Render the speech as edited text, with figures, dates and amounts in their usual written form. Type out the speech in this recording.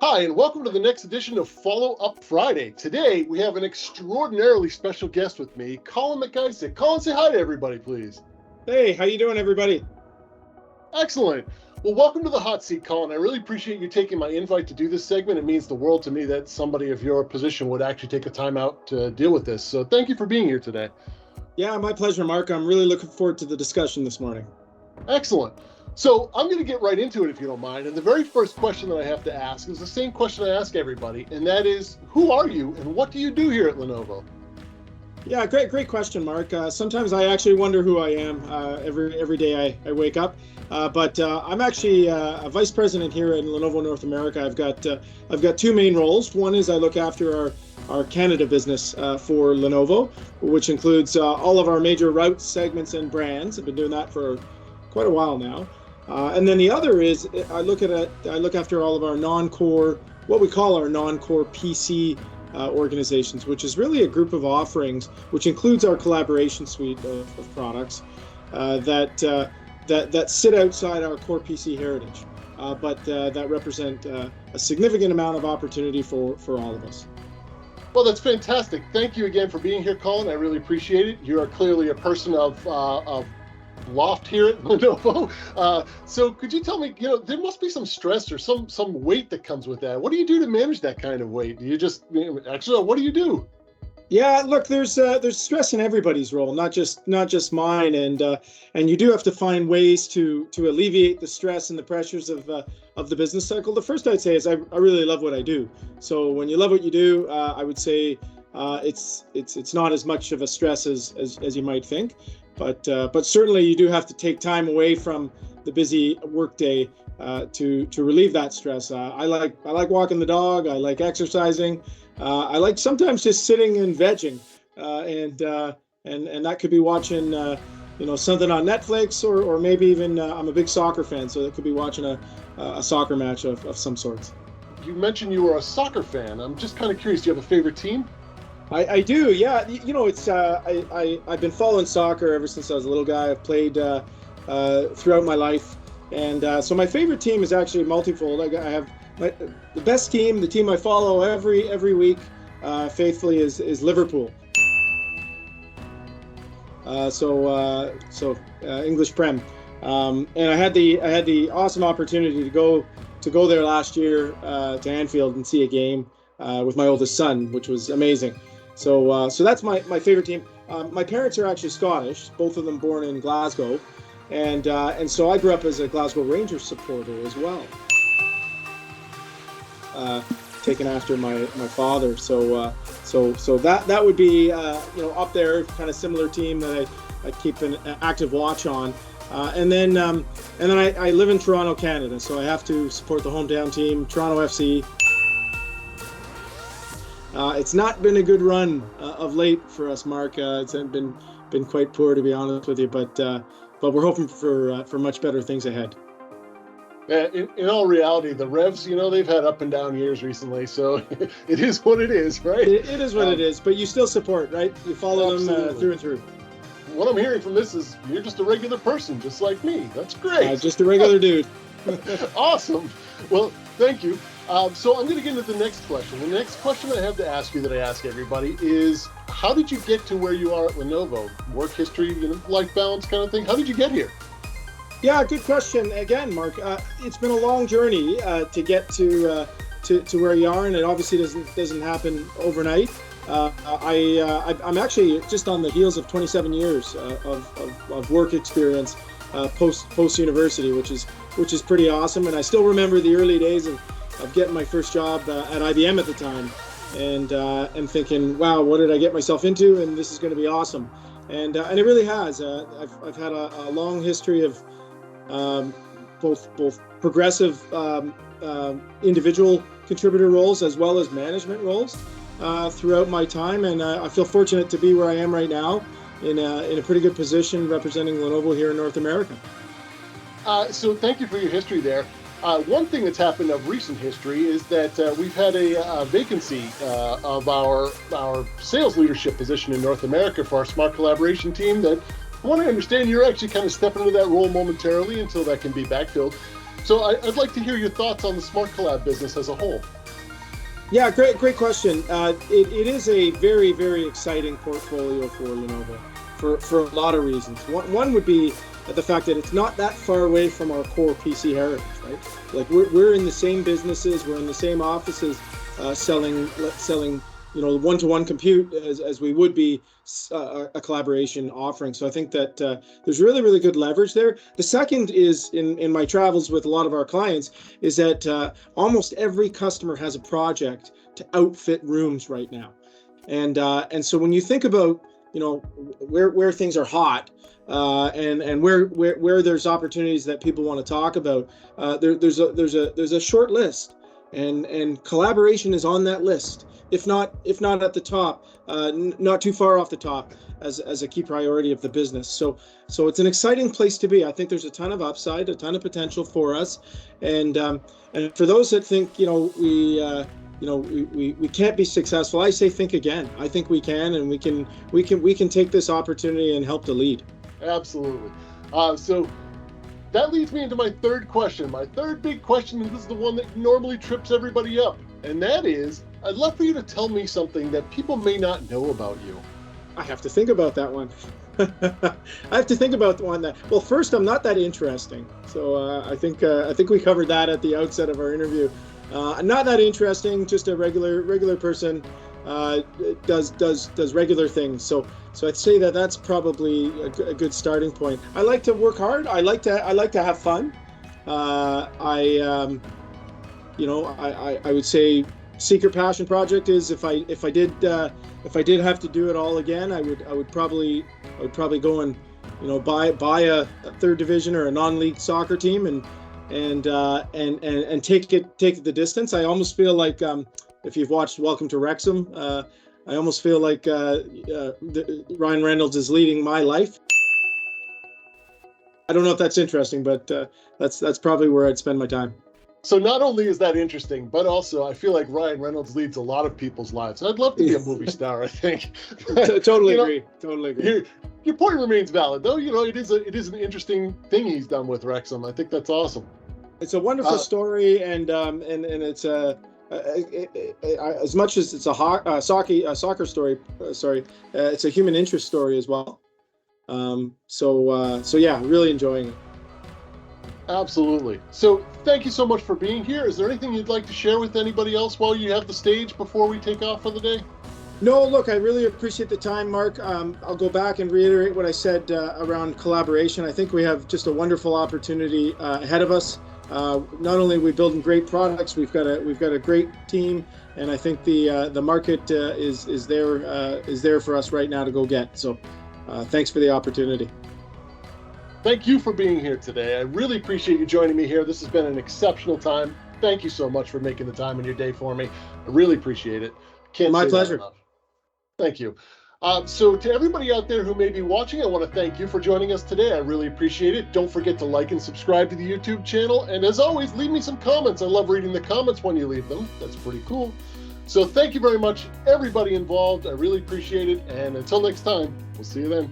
Hi, and welcome to the next edition of Follow Up Friday. Today, we have an extraordinarily special guest with me, Colin McIsaac. Colin, say hi to everybody, please. Hey, how you doing, everybody? Excellent. Well, welcome to the hot seat, Colin. I really appreciate you taking my invite to do this segment. It means the world to me that somebody of your position would actually take the time out to deal with this. So thank you for being here today. Yeah, my pleasure, Mark. I'm really looking forward to the discussion this morning. Excellent. So I'm going to get right into it, if you don't mind. And the very first question that I have to ask is the same question I ask everybody, and that is, who are you and what do you do here at Lenovo? Yeah, great question, Mark. Sometimes I actually wonder who I am every day I wake up. But I'm actually a vice president here in Lenovo North America. I've got two main roles. One is I look after our Canada business for Lenovo, which includes all of our major routes, segments, and brands. I've been doing that for quite a while now. And then the other is I look after all of our non-core, what we call our non-core PC organizations, which is really a group of offerings, which includes our collaboration suite of products that sit outside our core PC heritage, but that represent a significant amount of opportunity for all of us. Well, that's fantastic. Thank you again for being here, Colin. I really appreciate it. You are clearly a person of loft here at Lenovo. So could you tell me, there must be some stress or some weight that comes with that. What do you do to manage that kind of weight? Do you just, actually, what do you do? Yeah, look, there's stress in everybody's role, not just mine, and you do have to find ways to alleviate the stress and the pressures of the business cycle. The first I'd say is I really love what I do. So when you love what you do, I would say it's not as much of a stress as you might think. But certainly you do have to take time away from the busy workday to relieve that stress. I like walking the dog. I like exercising. I like sometimes just sitting and vegging, and that could be watching something on Netflix or maybe even I'm a big soccer fan, so that could be watching a soccer match of some sorts. You mentioned you were a soccer fan. I'm just kind of curious. Do you have a favorite team? I do, yeah. It's I've been following soccer ever since I was a little guy. I've played throughout my life, and so my favorite team is actually multifold. I have the best team, the team I follow every week, faithfully is Liverpool. English Prem, and I had the awesome opportunity to go there last year to Anfield and see a game with my oldest son, which was amazing. So that's my favorite team. My parents are actually Scottish, both of them born in Glasgow, and so I grew up as a Glasgow Rangers supporter as well, taken after my father. So that would be up there, kind of similar team that I keep an active watch on. And then I live in Toronto, Canada, so I have to support the hometown team, Toronto FC. It's not been a good run of late for us, Mark. It's been quite poor, to be honest with you, but we're hoping for much better things ahead. Yeah, in all reality, the Revs, they've had up and down years recently, so it is what it is, right? It is what it is, but you still support, right? You follow them through and through. What I'm hearing from this is you're just a regular person, just like me. That's great. Just a regular dude. Awesome. Well, thank you. So I'm going to get into the next question. The next question I have to ask you that I ask everybody is, how did you get to where you are at Lenovo? Work history, life balance kind of thing. How did you get here? Yeah, good question. Again, Mark, it's been a long journey to get to where you are, and it obviously doesn't happen overnight. I'm actually just on the heels of 27 years of work experience post university, which is pretty awesome. And I still remember the early days of getting my first job at IBM at the time, and thinking, wow, what did I get myself into? And this is going to be awesome. And it really has. I've had a long history of both progressive individual contributor roles as well as management roles throughout my time, and I feel fortunate to be where I am right now in a pretty good position representing Lenovo here in North America. So thank you for your history there. One thing that's happened of recent history is that we've had a vacancy of our sales leadership position in North America for our Smart Collaboration team that, from what I understand, you're actually kind of stepping into that role momentarily until that can be backfilled. So I'd like to hear your thoughts on the Smart Collab business as a whole. Yeah, great question. It is a very, very exciting portfolio for Lenovo for a lot of reasons. One would be the fact that it's not that far away from our core PC heritage, right? Like we're in the same businesses, we're in the same offices, selling one-to-one compute as we would be a collaboration offering. So I think that there's really, really good leverage there. The second is in my travels with a lot of our clients is that almost every customer has a project to outfit rooms right now. And so when you think about, where things are hot, and where there's opportunities that people want to talk about, there's a short list, and collaboration is on that list. If not at the top, not too far off the top as a key priority of the business. So it's an exciting place to be. I think there's a ton of upside, a ton of potential for us, and for those that think we can't be successful, I say think again. I think we can, and we can take this opportunity and help to lead. Absolutely. So that leads me into my third question. My third big question, and this is the one that normally trips everybody up, and that is, I'd love for you to tell me something that people may not know about you. I have to think about that one. I have to think about the one that. Well, first, I'm not that interesting. So I think we covered that at the outset of our interview. I'm not that interesting. Just a regular person. Does regular things. So I'd say that's probably a good starting point. I like to work hard. I like to have fun. I would say secret passion project is if I did have to do it all again, I would probably go and buy a third division or a non-league soccer team and take the distance. I almost feel like if you've watched Welcome to Wrexham, I almost feel like Ryan Reynolds is leading my life. I don't know if that's interesting, but that's probably where I'd spend my time. So not only is that interesting, but also I feel like Ryan Reynolds leads a lot of people's lives. I'd love to be a movie star, I think. Totally agree. Your point remains valid, though. It is an interesting thing he's done with Wrexham. I think that's awesome. It's a wonderful story, and it's as much as it's a soccer story. It's a human interest story as well. So yeah, really enjoying it. Absolutely. So thank you so much for being here. Is there anything you'd like to share with anybody else while you have the stage before we take off for the day? No, look, I really appreciate the time, Mark. I'll go back and reiterate what I said around collaboration. I think we have just a wonderful opportunity ahead of us. Not only are we building great products, we've got a great team, and I think the market is there for us right now to go get. So thanks for the opportunity. Thank you for being here today. I really appreciate you joining me here. This has been an exceptional time. Thank you so much for making the time in your day for me. I really appreciate it. My pleasure. Thank you. So to everybody out there who may be watching, I want to thank you for joining us today. I really appreciate it. Don't forget to like and subscribe to the YouTube channel. And as always, leave me some comments. I love reading the comments when you leave them. That's pretty cool. So thank you very much, everybody involved. I really appreciate it. And until next time, we'll see you then.